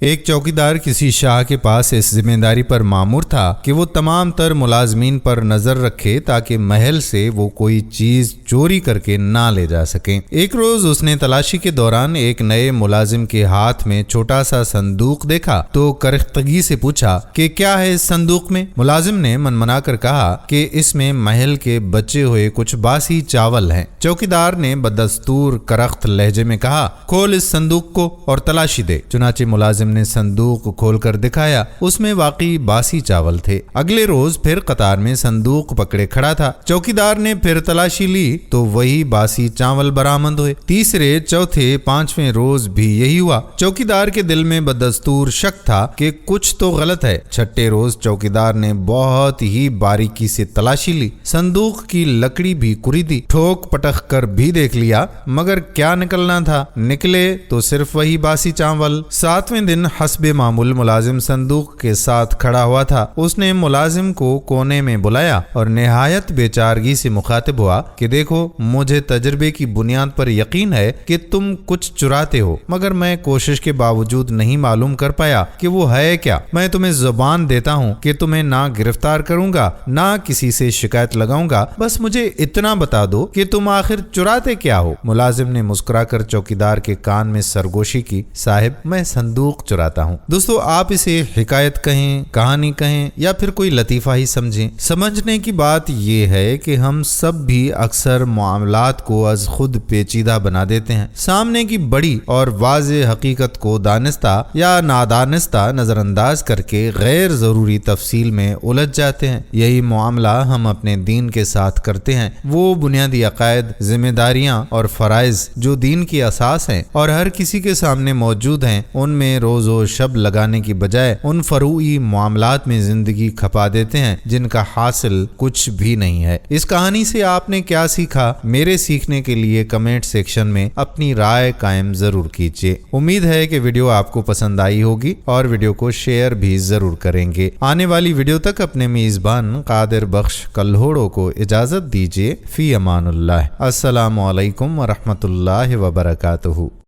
ایک چوکیدار کسی شاہ کے پاس اس ذمہ داری پر مامور تھا کہ وہ تمام تر ملازمین پر نظر رکھے تاکہ محل سے وہ کوئی چیز چوری کر کے نہ لے جا سکیں۔ ایک روز اس نے تلاشی کے دوران ایک نئے ملازم کے ہاتھ میں چھوٹا سا صندوق دیکھا تو کرختگی سے پوچھا کہ کیا ہے اس صندوق میں؟ ملازم نے منمنا کر کہا کہ اس میں محل کے بچے ہوئے کچھ باسی چاول ہیں۔ چوکیدار نے بدستور کرخت لہجے میں کہا، کھول اس صندوق کو اور تلاشی دے۔ چنانچہ ملازم نے صندوق کھول کر دکھایا، اس میں واقعی باسی چاول تھے۔ اگلے روز پھر قطار میں صندوق پکڑے کھڑا تھا۔ چوکیدار نے پھر تلاشی لی تو وہی باسی چاول برآمد ہوئے۔ تیسرے، چوتھے، پانچویں روز بھی یہی ہوا۔ چوکیدار کے دل میں بدستور شک تھا کہ کچھ تو غلط ہے۔ چھٹے روز چوکیدار نے بہت ہی باریکی سے تلاشی لی، صندوق کی لکڑی بھی کریدی، ٹھوک پٹک کر بھی دیکھ لیا، مگر کیا نکلنا تھا؟ نکلے تو صرف وہی باسی چاول۔ ساتویں دن حسب معمول ملازم صندوق کے ساتھ کھڑا ہوا تھا۔ اس نے ملازم کو کونے میں بلایا اور نہایت بے چارگی سے مخاطب ہوا کہ دیکھو، مجھے تجربے کی بنیاد پر یقین ہے کہ تم کچھ چراتے ہو، مگر میں کوشش کے باوجود نہیں معلوم کر پایا کہ وہ ہے کیا۔ میں تمہیں زبان دیتا ہوں کہ تمہیں نہ گرفتار کروں گا نہ کسی سے شکایت لگاؤں گا، بس مجھے اتنا بتا دو کہ تم آخر چراتے کیا ہو؟ ملازم نے مسکرا کر چوکیدار کے کان میں سرگوشی کی، صاحب میں صندوق چراتا ہوں۔ دوستو، آپ اسے حکایت کہیں، کہانی کہیں یا پھر کوئی لطیفہ ہی سمجھیں، سمجھنے کی بات یہ ہے کہ ہم سب بھی اکثر معاملات کو از خود پیچیدہ بنا دیتے ہیں، سامنے کی بڑی اور واضح حقیقت کو دانستہ یا نادانستہ نظر انداز کر کے غیر ضروری تفصیل میں الجھ جاتے ہیں۔ یہی معاملہ ہم اپنے دین کے ساتھ کرتے ہیں۔ وہ بنیادی عقائد، ذمہ داریاں اور فرائض جو دین کی اساس ہیں اور ہر کسی کے سامنے موجود ہیں، ان میں روز و شب لگانے کی بجائے ان فروعی معاملات میں زندگی کھپا دیتے ہیں جن کا حاصل کچھ بھی نہیں ہے۔ اس کہانی سے آپ نے کیا سیکھا؟ میرے سیکھنے کے لیے کمنٹ سیکشن میں اپنی رائے قائم ضرور کیجیے۔ امید ہے کہ ویڈیو آپ کو پسند آئی ہوگی اور ویڈیو کو شیئر بھی ضرور کریں گے۔ آنے والی ویڈیو تک اپنے میزبان قادر بخش کلہوڑو کو اجازت دیجیے۔ فی امان اللہ۔ السلام علیکم ورحمۃ اللہ وبرکاتہ۔